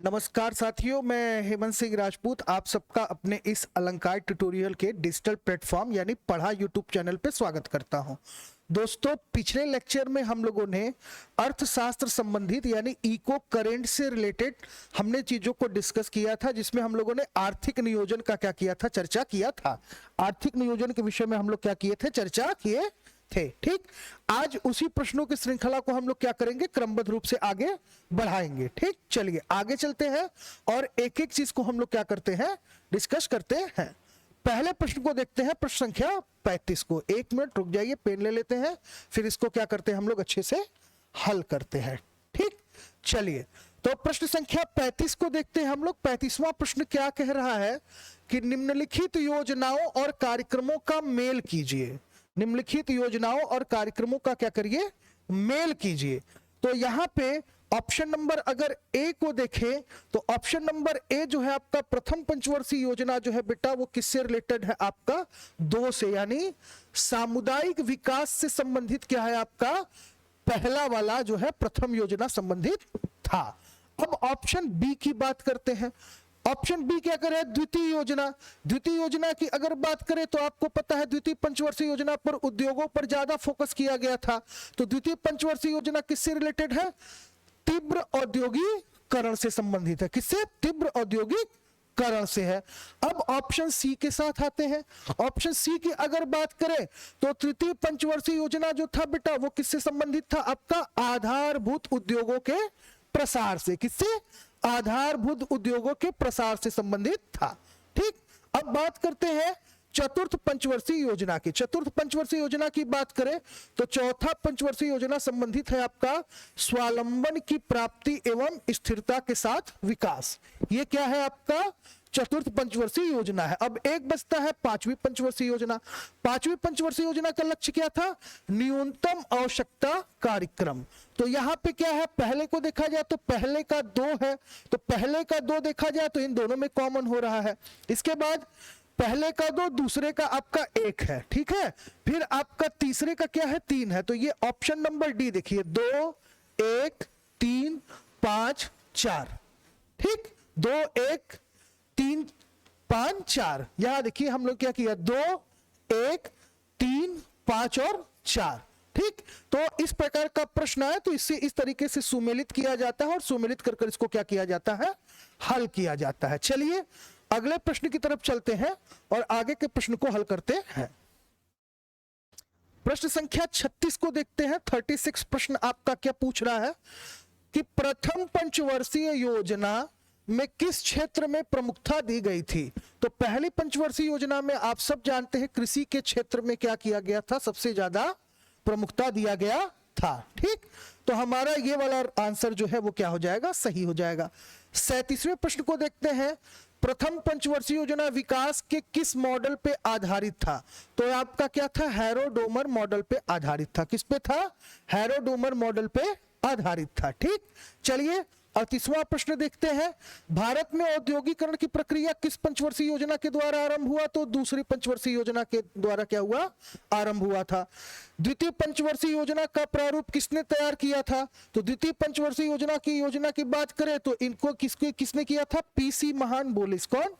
नमस्कार साथियों, मैं हेमंत सिंह राजपूत आप सबका अपने इस अलंकार ट्यूटोरियल के डिजिटल प्लेटफॉर्म यानी पढ़ा यूट्यूब चैनल पे स्वागत करता हूं। दोस्तों, पिछले लेक्चर में हम लोगों ने अर्थशास्त्र संबंधित यानी इको करेंट से रिलेटेड हमने चीजों को डिस्कस किया था, जिसमें हम लोगों ने आर्थिक नियोजन का क्या किया था, चर्चा किया था। आर्थिक नियोजन के विषय में हम लोग क्या किए थे, चर्चा किए थे। ठीक, आज उसी प्रश्नों की श्रृंखला को हम लोग क्या करेंगे, क्रमबद्ध रूप से आगे बढ़ाएंगे। ठीक, चलिए आगे चलते हैं और एक एक चीज को हम लोग क्या करते हैं, डिस्कस करते हैं। पहले प्रश्न को देखते हैं, प्रश्न संख्या 35 को। एक मिनट रुक जाइए, पेन ले लेते हैं, फिर इसको क्या करते हैं हम लोग अच्छे से हल करते हैं। ठीक, चलिए तो प्रश्न संख्या 35 को देखते हैं हम लोग। 35वां प्रश्न क्या कह रहा है कि निम्नलिखित योजनाओं और कार्यक्रमों का मेल कीजिए। निम्नलिखित योजनाओं और कार्यक्रमों का क्या करिए, मेल कीजिए। तो यहां पे ऑप्शन नंबर अगर ए को देखें तो ऑप्शन नंबर ए जो है आपका प्रथम पंचवर्षीय योजना जो है बेटा, वो किससे रिलेटेड है, आपका 2 से, यानी सामुदायिक विकास से संबंधित क्या है, आपका पहला वाला जो है प्रथम योजना संबंधित था। अब ऑप्शन बी की बात करते हैं। ऑप्शन बी क्या करे, द्वितीय योजना। द्वितीय योजना की अगर बात करें तो आपको पता है द्वितीय पंचवर्षीय योजना पर उद्योगों पर ज्यादा फोकस किया गया था। तो द्वितीय पंचवर्षीय योजना किससे रिलेटेड है, तीव्र औद्योगिकरण से संबंधित है। किससे, तीव्र औद्योगिकरण से है। अब ऑप्शन सी के साथ आते हैं। ऑप्शन सी की अगर बात करें तो तृतीय पंचवर्षीय योजना जो था बेटा, वो किससे संबंधित था, आपका आधारभूत उद्योगों के प्रसार से। किससे, आधारभूत उद्योगों के प्रसार से संबंधित था। ठीक, अब बात करते हैं चतुर्थ पंचवर्षीय योजना की। चतुर्थ पंचवर्षीय योजना की बात करें तो चौथा पंचवर्षीय योजना संबंधित है आपका स्वावलंबन की प्राप्ति एवं स्थिरता के साथ विकास। ये क्या है, आपका चतुर्थ पंचवर्षीय योजना है। अब एक बचता है पांचवी पंचवर्षीय योजना। पांचवी पंचवर्षीय योजना का लक्ष्य क्या था, न्यूनतम आवश्यकता कार्यक्रम। तो यहां पे क्या है, पहले को देखा जाए तो पहले का 2 है, तो पहले का 2 देखा जाए तो इन दोनों में कॉमन हो रहा है। इसके बाद पहले का 2, दूसरे का आपका 1 है। ठीक है, फिर आपका तीसरे का क्या है, 3 है। तो ये ऑप्शन नंबर डी देखिए, 2 1 3 5 4। ठीक, 2 1 3 5 4। यहां देखिए हम लोग क्या किया, 2 1 3 5 और 4। ठीक, तो इस प्रकार का प्रश्न है तो इससे इस तरीके से सुमेलित किया जाता है और सुमेलित कर इसको क्या किया जाता है, हल किया जाता है। चलिए अगले प्रश्न की तरफ चलते हैं और आगे के प्रश्न को हल करते हैं। प्रश्न संख्या 36 को देखते हैं। 36 प्रश्न आपका क्या पूछ रहा है कि प्रथम पंचवर्षीय योजना में किस क्षेत्र में प्रमुखता दी गई थी। तो पहली पंचवर्षीय योजना में आप सब जानते हैं कृषि के क्षेत्र में क्या किया गया था, सबसे ज्यादा प्रमुखता दिया गया था। ठीक, तो हमारा ये वाला आंसर जो है वो क्या हो जाएगा, सही हो जाएगा। 37वें प्रश्न को देखते हैं। प्रथम पंचवर्षीय योजना विकास के किस मॉडल पे आधारित था। तो आपका क्या था, हैरो-डोमर मॉडल पे आधारित था। किस पे था, हैरो-डोमर मॉडल पे आधारित था। ठीक, चलिए 38वां प्रश्न देखते हैं। भारत में औद्योगिकरण की प्रक्रिया किस पंचवर्षीय योजना के द्वारा आरंभ हुआ। तो दूसरी पंचवर्षीय योजना के द्वारा क्या हुआ, आरंभ हुआ था। द्वितीय पंचवर्षीय योजना का प्रारूप किसने तैयार किया था। तो द्वितीय पंचवर्षीय योजना की बात करें तो इनको किसने किया था, पीसी महान बोलिस। कौन,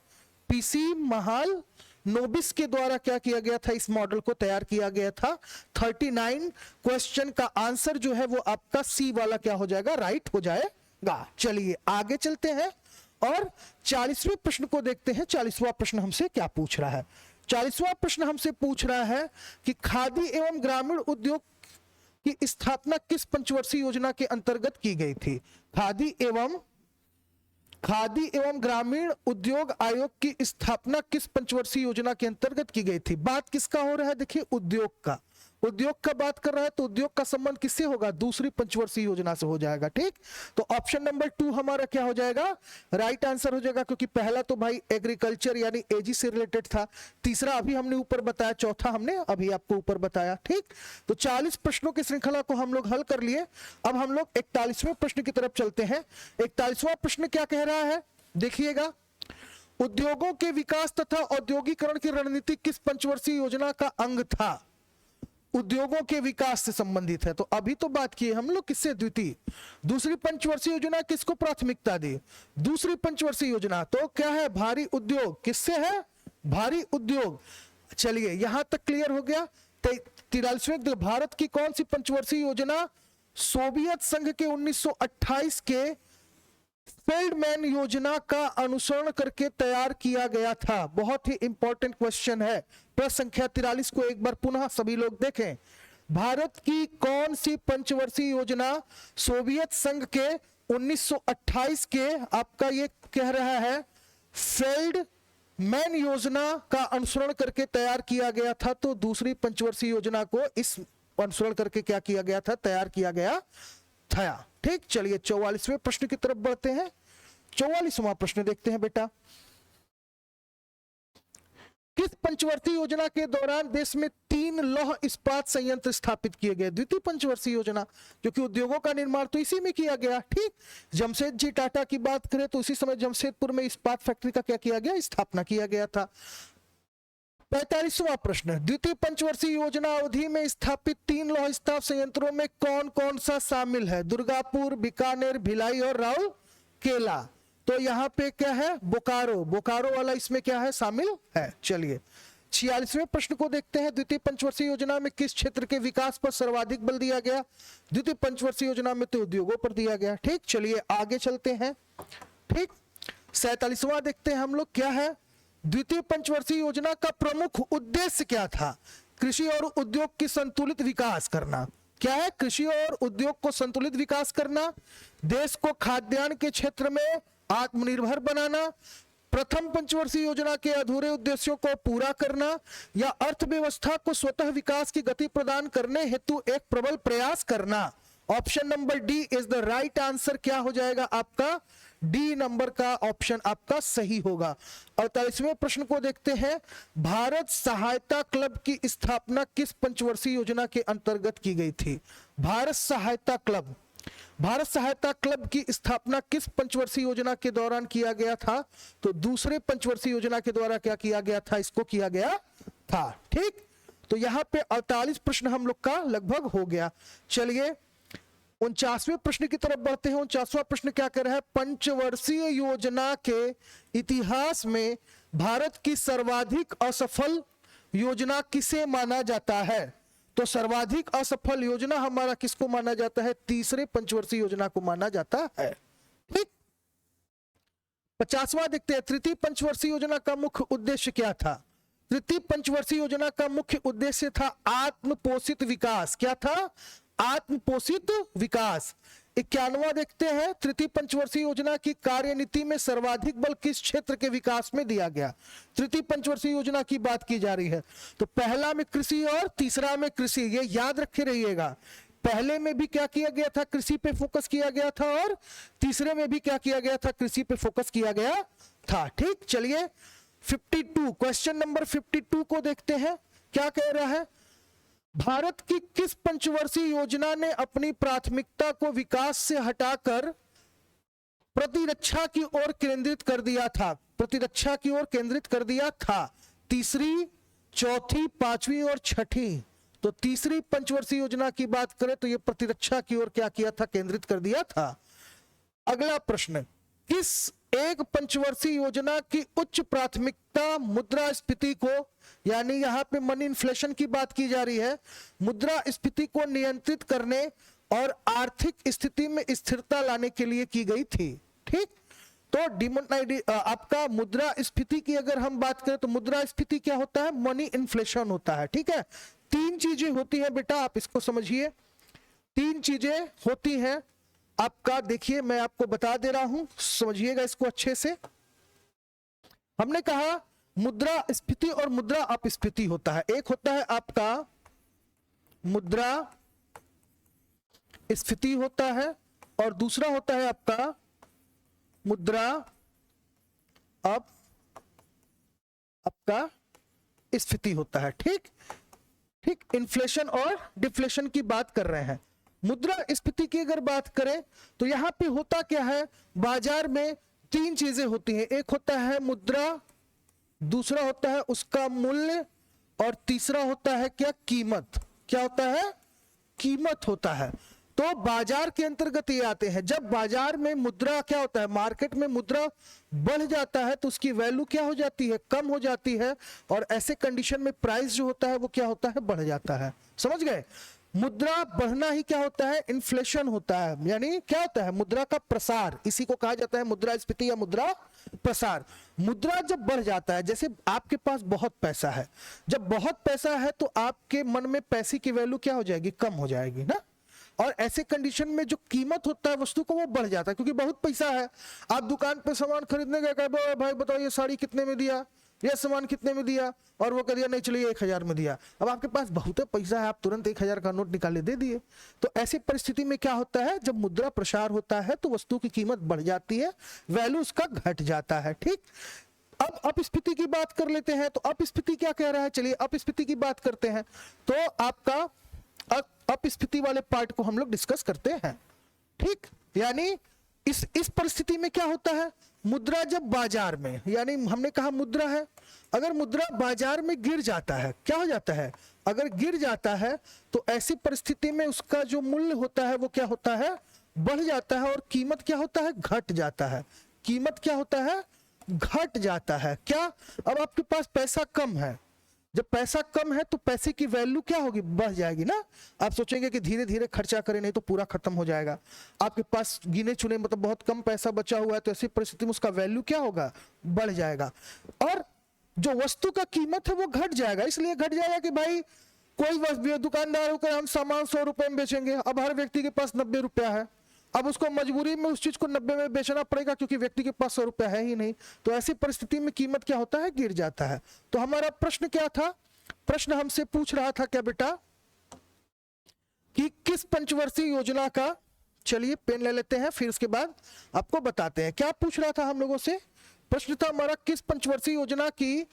पीसी महाल नोबिस के द्वारा क्या किया गया था, इस मॉडल को तैयार किया गया था। 39 क्वेश्चन का आंसर जो है वो आपका सी वाला क्या हो जाएगा, राइट हो जाएगा। चलिए आगे चलते हैं और 40वें प्रश्न को देखते हैं। 40वां प्रश्न हमसे क्या पूछ रहा है। 40वां प्रश्न हमसे पूछ रहा है कि खादी एवं ग्रामीण उद्योग की स्थापना किस पंचवर्षीय योजना के अंतर्गत की गई थी। खादी एवं ग्रामीण उद्योग आयोग की स्थापना किस पंचवर्षीय योजना के अंतर्गत की गई थी। बात किसका हो रहा है, देखिए उद्योग का, उद्योग का बात कर रहा है तो उद्योग का संबंध किससे होगा, दूसरी पंचवर्षीय योजना से हो जाएगा। ठीक, तो ऑप्शन नंबर 2 हमारा क्या हो जाएगा, राइट आंसर हो जाएगा, क्योंकि पहला तो भाई एग्रीकल्चर यानी एजी से रिलेटेड था, तीसरा अभी हमने ऊपर बताया, चौथा हमने अभी आपको ऊपर बताया। ठीक, तो 40 प्रश्नों की श्रृंखला को हम लोग हल कर लिए। अब हम लोग 41वें प्रश्न की तरफ चलते हैं। 41वां प्रश्न क्या कह रहा है, देखिएगा, उद्योगों के विकास तथा औद्योगिकरण की रणनीति किस पंचवर्षीय योजना का अंग था। उद्योगों के विकास से संबंधित है। तो अभी तो बात की हम लोग किससे, द्वितीय। दूसरी पंचवर्षीय योजना किसको प्राथमिकता दी, दूसरी पंचवर्षीय योजना, तो क्या है, भारी उद्योग, किससे है, भारी उद्योग। चलिए यहां तक क्लियर हो गया। 43वें, भारत की कौन सी पंचवर्षीय योजना सोवियत संघ के 1928 के फेल्डमैन योजना का अनुसरण करके तैयार किया गया था। बहुत ही इंपॉर्टेंट क्वेश्चन है। प्रश्न संख्या 43 को एक बार पुनः सभी लोग देखें। भारत की कौन सी पंचवर्षीय योजना सोवियत संघ के 1928 के, आपका ये कह रहा है, फेल्डमैन योजना का अनुसरण करके तैयार किया गया था। तो दूसरी पंचवर्षीय योजना को इस अनुसरण करके क्या किया गया था, तैयार किया गया था। ठीक, चलिए 44वें प्रश्न की तरफ बढ़ते हैं। 44वां प्रश्न देखते हैं बेटा। किस पंचवर्षीय योजना के दौरान देश में 3 लौह इस्पात संयंत्र स्थापित किए गए, द्वितीय पंचवर्षीय योजना, जो कि उद्योगों का निर्माण तो इसी में किया गया। ठीक, जमशेदजी टाटा की बात करें तो उसी समय जमशेदपुर में इस्पात फैक्ट्री का क्या किया गया, स्थापना किया गया था। 45वां प्रश्न, द्वितीय पंचवर्षीय योजना अवधि में स्थापित 3 लौह इस्पात संयंत्रों में कौन कौन सा शामिल है, दुर्गापुर, बीकानेर, भिलाई और राउरकेला। तो यहाँ पे क्या है, बोकारो, बोकारो वाला इसमें क्या है, शामिल है। चलिए 46वें प्रश्न को देखते हैं। द्वितीय पंचवर्षीय योजना में किस क्षेत्र के विकास पर सर्वाधिक बल दिया गया, द्वितीय पंचवर्षीय योजना में तो उद्योगों पर दिया गया। ठीक, चलिए आगे चलते हैं। ठीक, 47वां देखते हैं हम लोग, क्या है, द्वितीय पंचवर्षीय योजना का प्रमुख उद्देश्य क्या था, कृषि और उद्योग की संतुलित विकास करना। क्या है, कृषि और उद्योग को संतुलित विकास करना, देश को खाद्यान्न के क्षेत्र में आत्मनिर्भर बनाना, प्रथम पंचवर्षीय योजना के अधूरे उद्देश्यों को पूरा करना, या अर्थव्यवस्था को स्वतः विकास की गति प्रदान करने हेतु एक प्रबल प्रयास करना। Option number D is the right answer. क्या हो जाएगा आपका, डी नंबर का ऑप्शन आपका सही होगा। 48वें प्रश्न को देखते हैं। भारत सहायता क्लब की स्थापना किस पंचवर्षीय योजना के अंतर्गत की गई थी, भारत सहायता क्लब, भारत सहायता क्लब की स्थापना किस पंचवर्षीय योजना के दौरान किया गया था, तो दूसरे पंचवर्षीय योजना के द्वारा क्या किया गया था, इसको किया गया था। ठीक, तो यहां पे 48 प्रश्न हम लोग का लगभग हो गया। चलिए 49वें प्रश्न की तरफ बढ़ते हैं। 49वां प्रश्न क्या कर रहा है, पंचवर्षीय योजना के इतिहास में भारत की सर्वाधिक असफल योजना किसे माना जाता है, तो सर्वाधिक असफल योजना हमारा किसको माना जाता है, तीसरे पंचवर्षीय योजना को माना जाता है। ठीक, 50वां देखते हैं। तृतीय पंचवर्षीय योजना का मुख्य उद्देश्य क्या था, तृतीय पंचवर्षीय योजना का मुख्य उद्देश्य था आत्मपोषित विकास। क्या था, आत्मपोषित विकास। 91वां देखते हैं। तृतीय पंचवर्षीय योजना की कार्यनीति में सर्वाधिक बल किस क्षेत्र के विकास में दिया गया, तृतीय पंचवर्षीय योजना की बात की जा रही है, तो पहला में कृषि और तीसरा में कृषि, ये याद रखे रहिएगा। पहले में भी क्या किया गया था, कृषि पे फोकस किया गया था, और तीसरे में भी क्या किया गया था, कृषि पे फोकस किया गया था। ठीक, चलिए 52, क्वेश्चन नंबर 52 को देखते हैं। क्या कह रहा है, भारत की किस पंचवर्षीय योजना ने अपनी प्राथमिकता को विकास से हटाकर प्रतिरक्षा की ओर केंद्रित कर दिया था, प्रतिरक्षा की ओर केंद्रित कर दिया था, तीसरी, चौथी, पांचवी और छठी। तो तीसरी पंचवर्षीय योजना की बात करें तो ये प्रतिरक्षा की ओर क्या किया था, केंद्रित कर दिया था। अगला प्रश्न, किस एक पंचवर्षीय योजना की उच्च प्राथमिकता मुद्रास्फीति को, यानी यहां पे मनी इन्फ्लेशन की बात की जा रही है, मुद्रास्फीति को नियंत्रित करने और आर्थिक स्थिति में स्थिरता लाने के लिए की गई थी। ठीक, तो आपका मुद्रास्फीति की अगर हम बात करें तो मुद्रास्फीति क्या होता है, मनी इन्फ्लेशन होता है। ठीक है, 3 चीजें होती है बेटा, आप इसको समझिए, 3 चीजें होती हैं आपका। देखिए मैं आपको बता दे रहा हूं, समझिएगा इसको अच्छे से। हमने कहा मुद्रास्फीति और मुद्रा अपस्फीति होता है। एक होता है आपका मुद्रा स्फीति होता है, और दूसरा होता है आपका मुद्रा आपका स्फीति होता है। ठीक ठीक, इन्फ्लेशन और डिफ्लेशन की बात कर रहे हैं। मुद्रास्फीति की अगर बात करें तो यहां पे होता क्या है, बाजार में 3 चीजें होती हैं। एक होता है मुद्रा, दूसरा होता है उसका मूल्य, और तीसरा होता है क्या, कीमत। क्या होता है? कीमत होता है। तो बाजार के अंतर्गत ये आते हैं। जब बाजार में मुद्रा क्या होता है, मार्केट में मुद्रा बढ़ जाता है तो उसकी वैल्यू क्या हो जाती है? कम हो जाती है। और ऐसे कंडीशन में प्राइस जो होता है वो क्या होता है? बढ़ जाता है। समझ गए? मुद्रा बढ़ना ही क्या होता है? इन्फ्लेशन होता है। यानी क्या होता है? मुद्रा का प्रसार, इसी को कहा जाता है मुद्रास्फीति या मुद्रा प्रसार। मुद्रा जब बढ़ जाता है, जैसे आपके पास बहुत पैसा है, जब बहुत पैसा है तो आपके मन में पैसे की वैल्यू क्या हो जाएगी? कम हो जाएगी ना। और ऐसे कंडीशन में जो कीमत होता है वस्तु को वो बढ़ जाता है, क्योंकि बहुत पैसा है। आप दुकान पे सामान खरीदने गए, कहे भाई बताओ ये साड़ी कितने में दिया, ये सामान कितने में दिया, और वो कह दिया नहीं चलिए 1000 में दिया। अब आपके पास बहुत पैसा है, आप तुरंत 1000 का नोट निकाले दे दिए। तो ऐसी परिस्थिति में क्या होता है? जब मुद्रा प्रसार होता है तो वस्तु की कीमत बढ़ जाती है, वैल्यू उसका घट जाता है। ठीक। अब अपस्फीति की बात कर लेते हैं। तो अपस्फीति क्या कह रहा है? चलिए अपस्फीति की बात करते हैं। तो आपका अपस्फीति वाले पार्ट को हम लोग डिस्कस करते हैं। ठीक। यानी इस परिस्थिति में क्या होता है? मुद्रा जब बाजार में, यानी हमने कहा मुद्रा है, अगर मुद्रा बाजार में गिर जाता है, क्या हो जाता है? अगर गिर जाता है तो ऐसी परिस्थिति में उसका जो मूल्य होता है वो क्या होता है? बढ़ जाता है। और कीमत क्या होता है? घट जाता है। कीमत क्या होता है? घट जाता है। क्या? अब आपके पास पैसा कम है, जब पैसा कम है तो पैसे की वैल्यू क्या होगी? बढ़ जाएगी ना। आप सोचेंगे कि धीरे धीरे खर्चा करें, नहीं तो पूरा खत्म हो जाएगा। आपके पास गिने चुने मतलब बहुत कम पैसा बचा हुआ है, तो ऐसी परिस्थिति में उसका वैल्यू क्या होगा? बढ़ जाएगा। और जो वस्तु का कीमत है वो घट जाएगा। इसलिए घट जाएगा कि भाई कोई दुकानदार होकर हम सामान 100 रुपए में बेचेंगे, अब हर व्यक्ति के पास 90 रुपया है, अब उसको मजबूरी में उस चीज को 90 में बेचना पड़ेगा, क्योंकि व्यक्ति के पास 100 रुपया है ही नहीं। तो ऐसी परिस्थिति में कीमत क्या होता है? गिर जाता है। तो हमारा प्रश्न क्या था? प्रश्न हमसे पूछ रहा था क्या बेटा कि किस पंचवर्षीय योजना का, चलिए पेन ले लेते हैं फिर उसके बाद आपको बताते हैं क्या पूछ रहा था हम लोगों से। प्रश्न था हमारा, किस पंचवर्षीय योजना की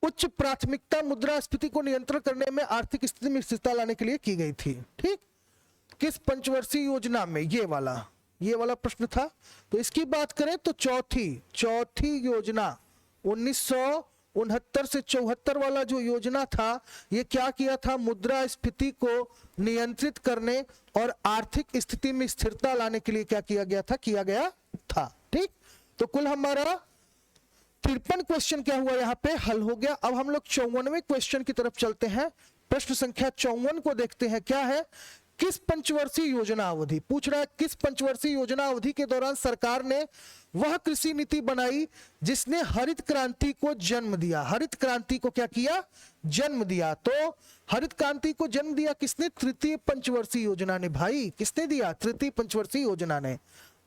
उच्च प्राथमिकता मुद्रास्फीति को नियंत्रण करने में आर्थिक स्थिति में स्थिरता लाने के लिए की गई थी। ठीक। किस पंचवर्षीय योजना में? ये वाला प्रश्न था। तो इसकी बात करें तो चौथी योजना 1969 से 74 वाला जो योजना था, ये क्या किया था? मुद्रास्फीति को नियंत्रित करने और आर्थिक स्थिति में स्थिरता लाने के लिए क्या किया गया था। ठीक। तो कुल हमारा 53 क्वेश्चन क्या हुआ? यहाँ पे हल हो गया। अब हम लोग 54वें क्वेश्चन की तरफ चलते हैं। प्रश्न संख्या 54 को देखते हैं। क्या है? किस पंचवर्षीय योजना अवधि पूछ रहा है, किस पंचवर्षीय योजना अवधि के दौरान सरकार ने वह कृषि नीति बनाई जिसने हरित क्रांति को जन्म दिया? हरित क्रांति को क्या किया? जन्म दिया। तो हरित क्रांति को जन्म दिया किसने? तृतीय पंचवर्षीय योजना ने। भाई किसने दिया? तृतीय पंचवर्षीय योजना ने।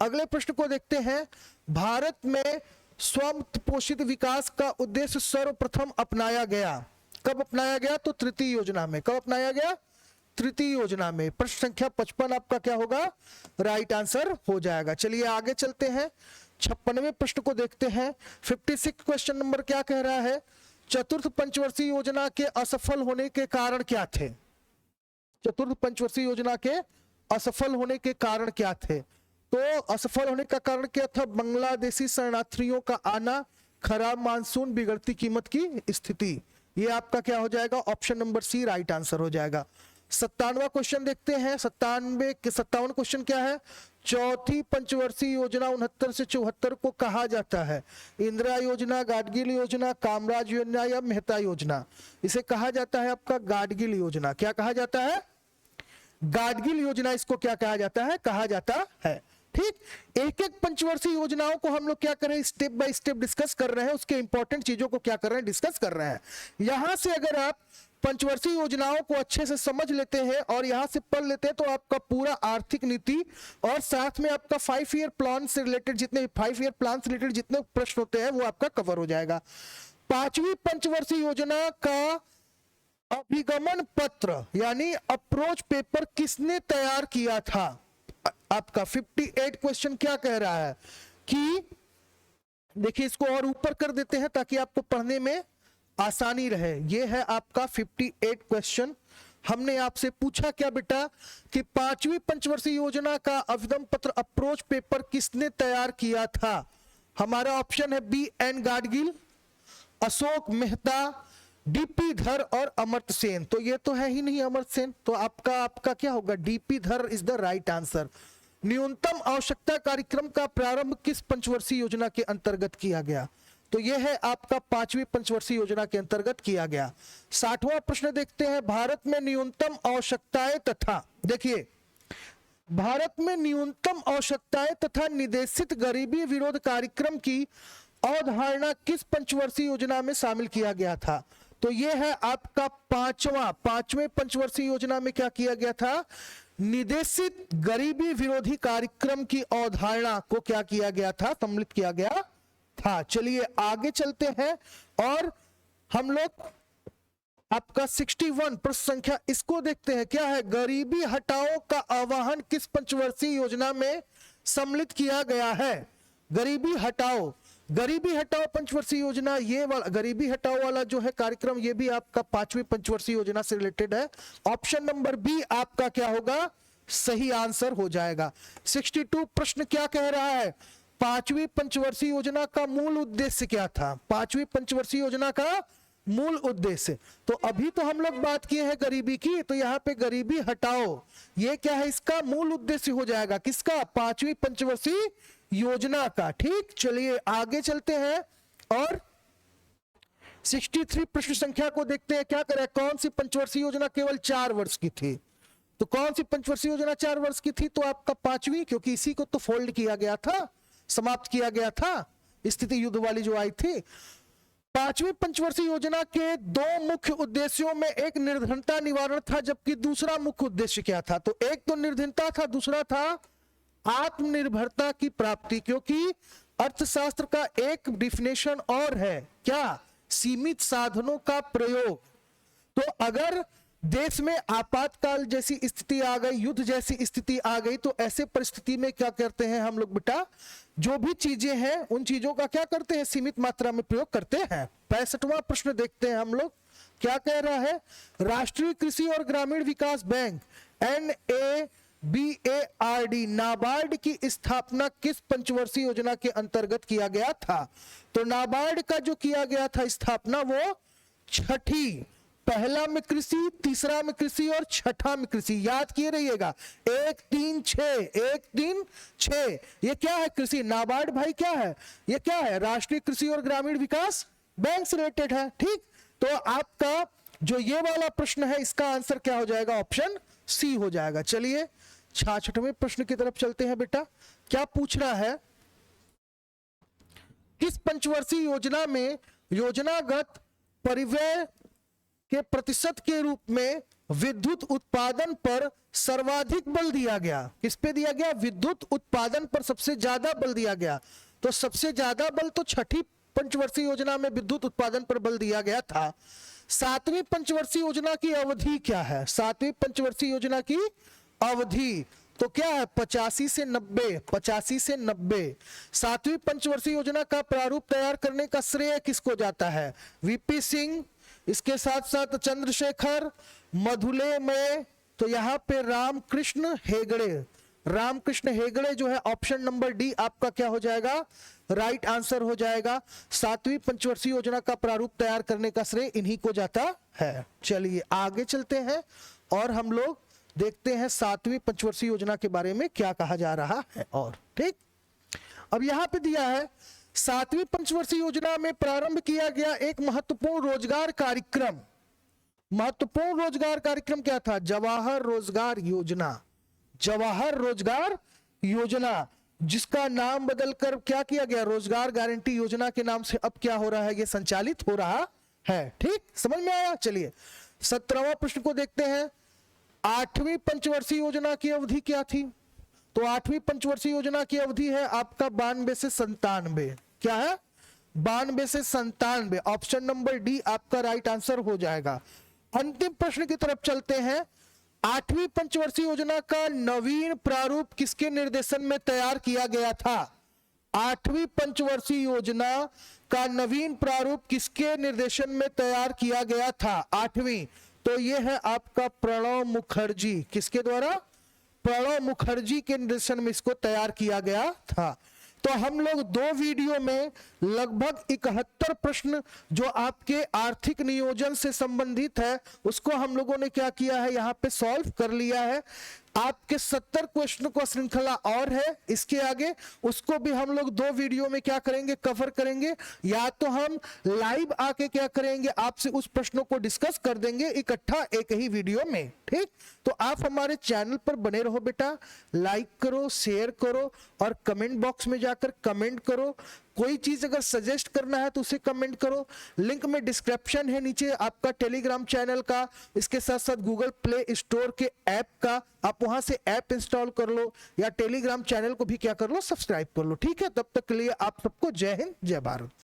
अगले प्रश्न को देखते हैं। भारत में स्वयं पोषित विकास का उद्देश्य सर्वप्रथम अपनाया गया। कब अपनाया गया? तो तृतीय योजना में। कब अपनाया गया? तृतीय योजना में। प्रश्न संख्या 55 आपका क्या होगा? राइट आंसर हो जाएगा। चलिए आगे चलते हैं। 56वें प्रश्न को देखते हैं। 56 क्वेश्चन नंबर क्या कह रहा है? चतुर्थ पंचवर्षीय योजना के असफल होने के कारण क्या थे? चतुर्थ पंचवर्षीय योजना के असफल होने के कारण क्या थे? तो असफल होने का कारण क्या था? बांग्लादेशी शरणार्थियों का आना, खराब मानसून, बिगड़ती कीमत की स्थिति। ये आपका क्या हो जाएगा? Option number C right answer हो जाएगा। 57वां क्वेश्चन देखते हैं। 57 क्वेश्चन क्या है? चौथी पंचवर्षीय योजना 69 से 74 को कहा जाता है इंदिरा योजना, गाडगिल योजना, कामराज योजना या मेहता योजना? इसे कहा जाता है आपका गाडगिल योजना। क्या कहा जाता है? गाडगिल योजना इसको क्या कहा जाता है? कहा जाता है। ठीक। एक एक पंचवर्षीय योजनाओं को हम लोग क्या कर रहे हैं? स्टेप बाय स्टेप डिस्कस कर रहे हैं, उसके इंपॉर्टेंट चीजों को क्या कर रहे हैं? डिस्कस कर रहे हैं। यहां से अगर आप पंचवर्षीय योजनाओं को अच्छे से समझ लेते हैं और यहां से पढ़ लेते हैं तो आपका पूरा आर्थिक नीति और साथ में आपका 5 ईयर प्लान से रिलेटेड जितने प्रश्न होते हैं वो आपका कवर हो जाएगा। 5वीं पंचवर्षीय योजना का अभिगमन पत्र यानी अप्रोच पेपर किसने तैयार किया था? आपका 58 क्वेश्चन क्या कह रहा है कि देखिए इसको और ऊपर कर देते हैं ताकि आपको पढ़ने में आसानी रहे। ये है आपका 58 क्वेश्चन। हमने आपसे पूछा क्या बेटा कि 5वीं पंचवर्षीय योजना का अभिगमन पत्र अप्रोच पेपर किसने तैयार किया था? हमारा ऑप्शन है B N Gadgil, Ashok Mehta, DP Dhar और अमर्त्य सेन, तो ये तो है ही नहीं अमर्त्य सेन, तो आपका क्या होगा, डीपी धर इज द राइट आंसर। न्यूनतम आवश्यकता कार्यक्रम का प्रारंभ किस पंचवर्षीय योजना के अंतर्गत किया गया, तो यह है आपका 5वीं पंचवर्षीय योजना के अंतर्गत किया गया। 60वां प्रश्न देखते हैं, भारत में न्यूनतम आवश्यकताएं तथा, देखिए भारत में न्यूनतम आवश्यकताएं तथा निर्देशित गरीबी विरोध कार्यक्रम की अवधारणा किस पंचवर्षीय योजना में शामिल किया गया था, तो यह है आपका 5वें पंचवर्षीय योजना में क्या किया गया था, निर्देशित गरीबी विरोधी कार्यक्रम की अवधारणा को क्या किया गया था, सम्मिलित किया गया था। चलिए आगे चलते हैं और हम लोग आपका 61 प्रश्न संख्या इसको देखते हैं, क्या है, गरीबी हटाओ का आह्वान किस पंचवर्षीय योजना में सम्मिलित किया गया है। गरीबी हटाओ पंचवर्षीय योजना, ये वाला गरीबी हटाओ वाला जो है कार्यक्रम, ये भी आपका 5वीं पंचवर्षीय योजना से रिलेटेड है। ऑप्शन नंबर बी आपका क्या होगा, सही आंसर हो जाएगा। 62 प्रश्न क्या कह रहा है, 5वीं पंचवर्षीय योजना का मूल उद्देश्य क्या था, 5वीं पंचवर्षीय योजना का मूल उद्देश्य, तो अभी तो हम लोग बात किए हैं गरीबी की, तो यहाँ पे गरीबी हटाओ ये क्या है, इसका मूल उद्देश्य हो जाएगा, किसका, 5वीं पंचवर्षीय योजना का। ठीक, चलिए आगे चलते हैं और 63 प्रश्न संख्या को देखते हैं, क्या करें, कौन सी पंचवर्षीय योजना केवल 4 वर्ष की थी, तो कौन सी पंचवर्षीय योजना 4 वर्ष की थी, तो आपका 5वीं, क्योंकि इसी को तो फोल्ड किया गया था, समाप्त किया गया था, स्थिति युद्ध वाली जो आई थी। 5वीं पंचवर्षीय योजना के 2 मुख्य उद्देश्यों में एक निर्धनता निवारण था, जबकि दूसरा मुख्य उद्देश्य क्या था, तो एक तो निर्धनता था, दूसरा था आत्मनिर्भरता की प्राप्ति, क्योंकि अर्थशास्त्र का एक डिफिनेशन और है, क्या, सीमित साधनों का प्रयोग। तो अगर देश में आपातकाल जैसी स्थिति आ गई, युद्ध जैसी स्थिति आ गई, तो ऐसे परिस्थिति में क्या करते हैं हम लोग बेटा, जो भी चीजें हैं उन चीजों का क्या करते हैं, सीमित मात्रा में प्रयोग करते हैं। 65वां प्रश्न देखते हैं हम लोग, क्या कह रहा है, राष्ट्रीय कृषि और ग्रामीण विकास बैंक NABARD नाबार्ड की स्थापना किस पंचवर्षीय योजना के अंतर्गत किया गया था, तो नाबार्ड का जो किया गया था स्थापना वो छठी, पहला में कृषि, तीसरा में कृषि और छठा में कृषि, याद किए रहिएगा, 1 3 6 ये क्या है, कृषि। नाबार्ड भाई क्या है, ये क्या है, राष्ट्रीय कृषि और ग्रामीण विकास बैंक से रिलेटेड है। ठीक, तो आपका जो ये वाला प्रश्न है इसका आंसर क्या हो जाएगा, ऑप्शन सी हो जाएगा। चलिए 66वें प्रश्न की तरफ चलते हैं बेटा, क्या पूछ रहा है, किस पंचवर्षीय योजना में योजनागत परिव्यय के प्रतिशत के रूप में विद्युत उत्पादन पर सर्वाधिक बल दिया गया, किस पे दिया गया, विद्युत उत्पादन पर सबसे ज्यादा बल दिया गया, तो सबसे ज्यादा बल तो छठी पंचवर्षीय योजना में विद्युत उत्पादन पर बल दिया गया था। 7वीं पंचवर्षीय योजना की अवधि क्या है, 7वीं पंचवर्षीय योजना की अवधि तो क्या है, 85 से 90, 85 से 90। 7वीं पंचवर्षीय योजना का प्रारूप तैयार करने का श्रेय किसको जाता है, वीपी सिंह, इसके साथ साथ चंद्रशेखर, मधुले में, तो यहां पे रामकृष्ण हेगड़े जो है, ऑप्शन नंबर डी आपका क्या हो जाएगा, राइट आंसर हो जाएगा। 7वीं पंचवर्षीय योजना का प्रारूप तैयार करने का श्रेय इन्हीं को जाता है। चलिए आगे चलते हैं और हम लोग देखते हैं 7वीं पंचवर्षीय योजना के बारे में क्या कहा जा रहा है। और ठीक, अब यहां पे दिया है 7वीं पंचवर्षीय योजना में प्रारंभ किया गया एक महत्वपूर्ण रोजगार कार्यक्रम, महत्वपूर्ण रोजगार कार्यक्रम क्या था, जवाहर रोजगार योजना, जिसका नाम बदलकर क्या किया गया, रोजगार गारंटी योजना के नाम से अब क्या हो रहा है, ये संचालित हो रहा है। ठीक, समझ में आया। चलिए 17वां प्रश्न को देखते हैं, 8वीं पंचवर्षीय योजना की अवधि क्या थी, तो 8वीं पंचवर्षीय योजना की अवधि है आपका 92 से 97, क्या है, 92 से 97, ऑप्शन नंबर डी आपका राइट आंसर हो जाएगा। अंतिम प्रश्न की तरफ चलते हैं, 8वीं पंचवर्षीय योजना का नवीन प्रारूप किसके निर्देशन में तैयार किया गया था, 8वीं पंचवर्षीय योजना का नवीन प्रारूप किसके निर्देशन में तैयार किया गया था, 8वीं, तो यह है आपका प्रणब मुखर्जी, किसके द्वारा, प्रणब मुखर्जी के निर्देशन में इसको तैयार किया गया था। तो हम लोग 2 वीडियो में लगभग 71 प्रश्न जो आपके आर्थिक नियोजन से संबंधित है उसको हम लोगों ने क्या किया है, यहाँ पे सॉल्व कर लिया है। आपके 70 क्वेश्चन को श्रृंखला और है इसके आगे, उसको भी हम लोग 2 वीडियो में क्या करेंगे, कवर करेंगे। या तो हम लाइव आके क्या करेंगे, आपसे उस प्रश्नों को डिस्कस कर देंगे इकट्ठा एक ही वीडियो में। ठीक, तो आप हमारे चैनल पर बने रहो बेटा, लाइक करो, शेयर करो और कमेंट बॉक्स में जाकर कमेंट करो। कोई चीज अगर सजेस्ट करना है तो उसे कमेंट करो। लिंक में डिस्क्रिप्शन है नीचे आपका टेलीग्राम चैनल का, इसके साथ साथ गूगल प्ले स्टोर के ऐप का, आप वहां से ऐप इंस्टॉल कर लो या टेलीग्राम चैनल को भी क्या कर लो, सब्सक्राइब कर लो। ठीक है, तब तक के लिए आप सबको जय हिंद, जय भारत।